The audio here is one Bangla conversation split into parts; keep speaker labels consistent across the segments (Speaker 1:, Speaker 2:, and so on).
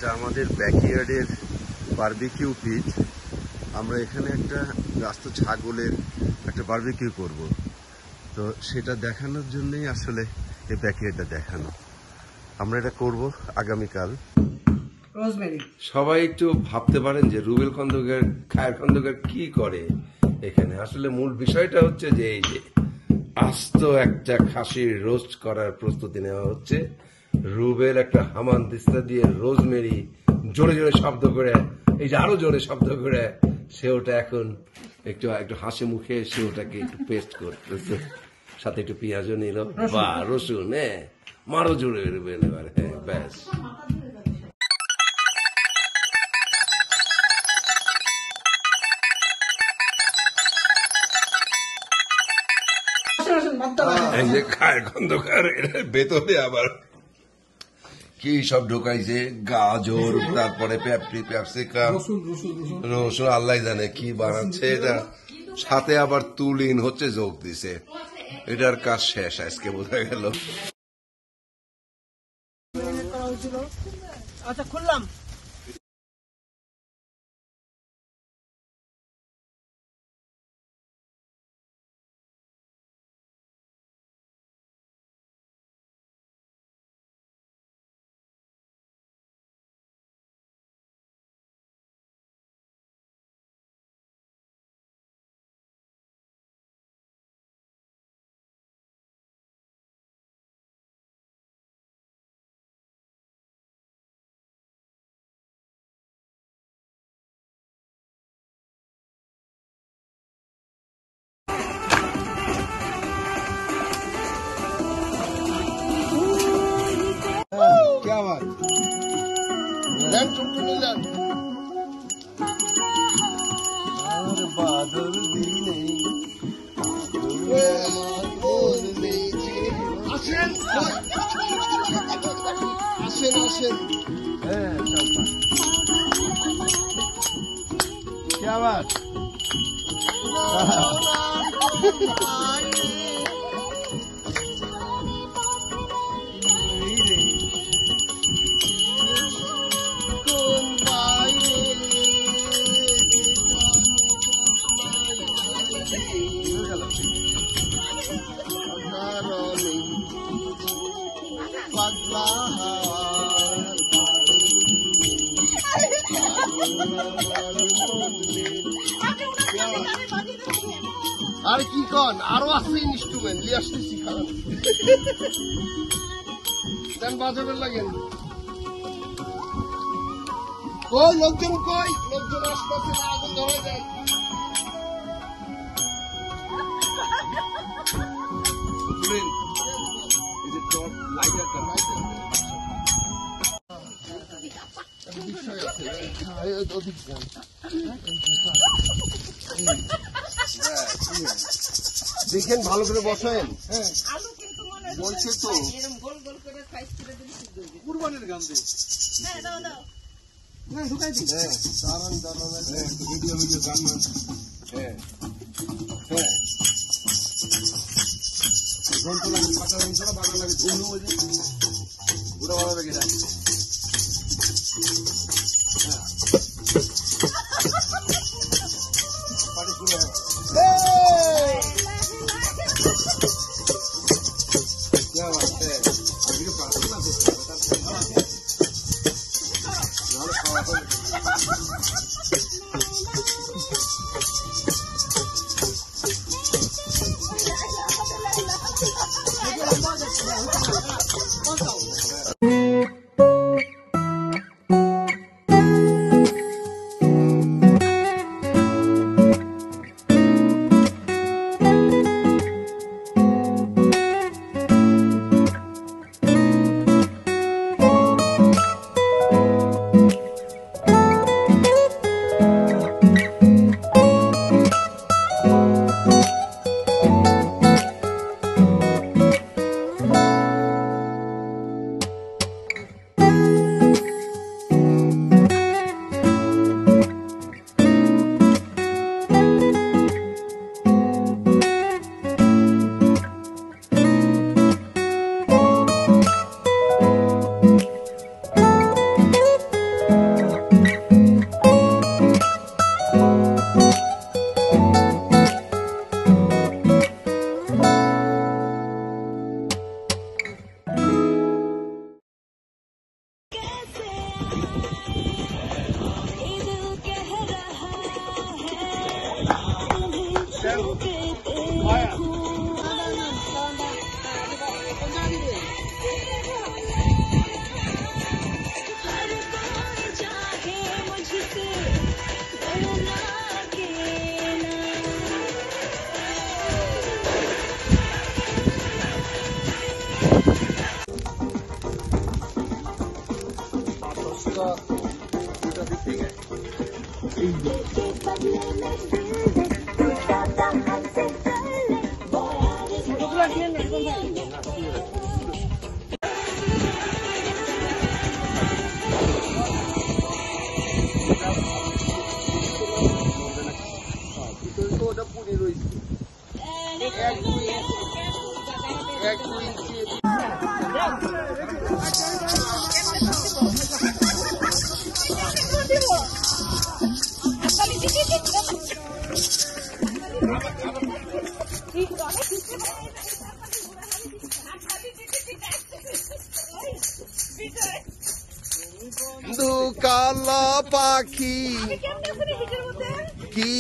Speaker 1: এটা আমাদের ব্যাকইয়ার্ডের বারবিকিউ পিট। আমরা এখানে একটা রাস্ত ছাগলের একটা বারবিকিউ করব, তো সেটা দেখানোর জন্যই আসলে এই ব্যাকইয়ার্ডটা দেখানো। আমরা এটা করব আগামীকাল। সবাই একটু ভাবতে পারেন যে রুবেল খন্দকার, খায়ের খন্দকার কি করে এখানে। আসলে মূল বিষয়টা হচ্ছে যে এই যে আস্ত একটা খাসির রোস্ট করার প্রস্তুতি নেওয়া হচ্ছে। রুবেল একটা হামান দিস্তা দিয়ে রোজমেরি জোরে জোরে শব্দ করে, এই যে আরো জোরে শব্দ করে সে ওটা এখন একটু একটু হাসি মুখে সে ওটাকে একটু পেস্ট করতেছে, সাথে একটু পেঁয়াজও নিল বা রসুন। হ্যাঁ, মারো জোরে রুবেল এবার। হ্যাঁ, ব্যাস। এই যে খায় খন্দকার, এর ভেতরে আবার কি সব ঢোকাইছে, গাজর, তারপরে ক্যাপসিকাম, রসুন, আল্লাহ জানে কি বানাচ্ছে এটা, সাথে আবার তুলিন হচ্ছে যোগ দিছে। এটার কাজ শেষ আজকে বোঝা গেল।
Speaker 2: আচ্ছা, খুললাম।
Speaker 1: क्या बात, बादल भी नहीं,
Speaker 3: আসেন আসেন।
Speaker 1: क्या बात।
Speaker 3: আর কি কন, আরো আছে ইনস্ট্রুমেন্ট নিয়ে আসতেছি, খারাপ দেন বাজাবের লাগেন। কই লোকজন, কই লোকজন আসতেছে না, আগুন ধরে দেন। বিষয় আছে অধিক জ্ঞান। দেখেন ভালো করে বসেন। হ্যাঁ, বলছে তো কুরবানির গান দিয়ে ঢুকাই দিন। হ্যাঁ, দাঁড়ান ভিডিও গান। হ্যাঁ হ্যাঁ, ঘন্ট লাগে, পাটা লাগে, বাগা লাগে, ধুম হয়ে যায়, ঘুরা ভালো লাগে না। পাটি পুরো
Speaker 1: কালা পাখি কি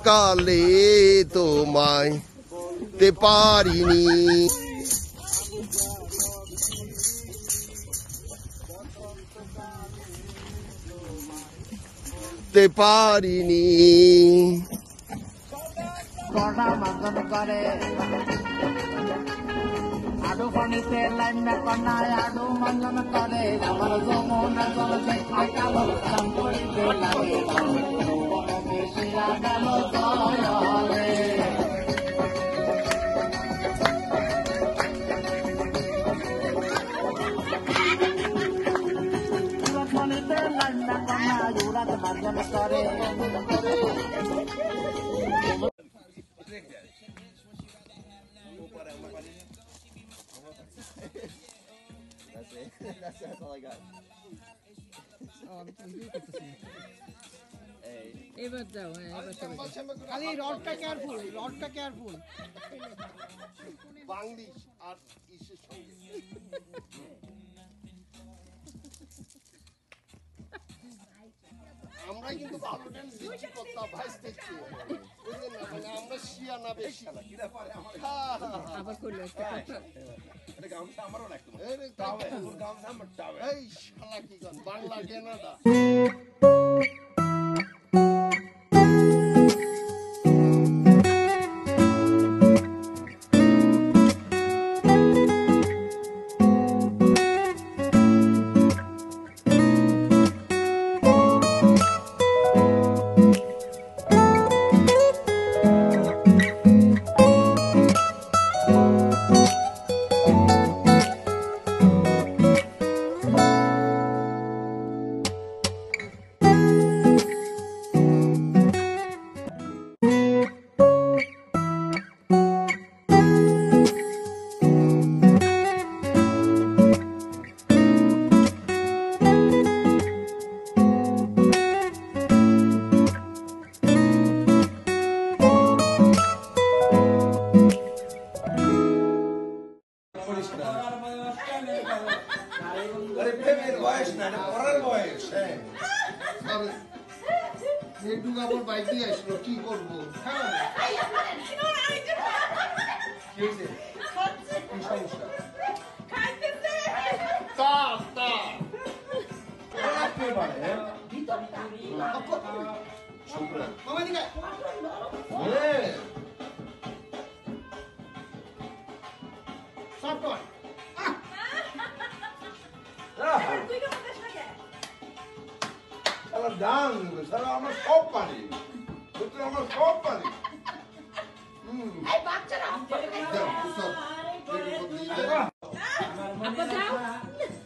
Speaker 1: কালে তোমায় তে পারিনি তে পারিনি
Speaker 2: আডু পানিতে লাইনা কন্যায় আডু মঞ্জন করে আমার যমুনা জলকে আকালো দাম করিতে লাগে বেশি লাগালো জলে পানিতে লাইনা কন্যায় উড়াত মঞ্জন করে
Speaker 4: That's all I got.
Speaker 5: এবার যাও, হ্যাঁ এবার চলে যাও।
Speaker 2: খালি রডটা কেয়ারফুল
Speaker 4: বাংলিশ আর ইসের সঙ্গে আমরা কিন্তু ভালো ডান্স দিচ্ছি কথা ভাইস দেখছি বুঝলেন না মানে আমরা শিয়া না বেশি
Speaker 5: আবার করলো একটা কথা।
Speaker 4: এই শালা কি গান বাংলা কেনাডা একটু আমার বাইক দিয়ে আসলো কি করবো
Speaker 1: দান সারা আমরা সব পারি আমরা সব পারি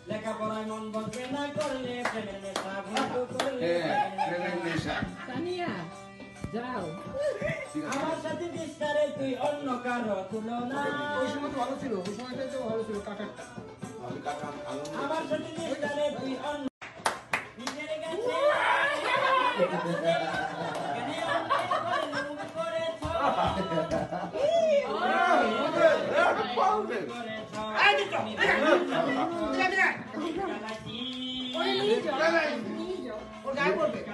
Speaker 2: লেখাপড়ায় মন বসবে না করলে প্রেমের নেশা
Speaker 5: তানিয়া যাও,
Speaker 2: আমার সাথে বিস্তারে তুই অন্য কারো তুলনা
Speaker 3: ওই সময় তো ভালো ছিল, ওই সময়টাতে ভালো ছিল কাকারটা।
Speaker 2: আমার সাথে বিস্তারে তুই অন্য নিজের কাছে
Speaker 3: গায়ে পড়বে